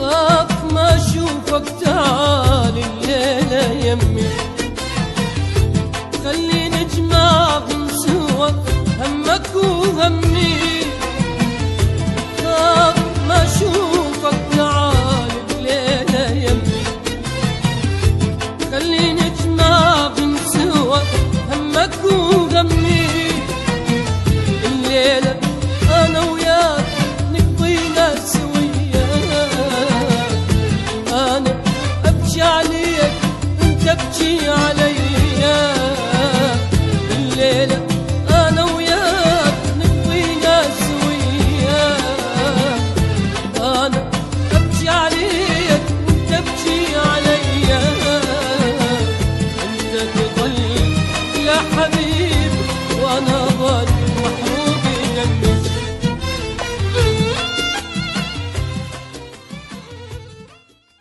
خاف ما اشوفك تالي الليلة يمي، خلي نجمعهم سوا همك وهمي، خاف ما اشوفك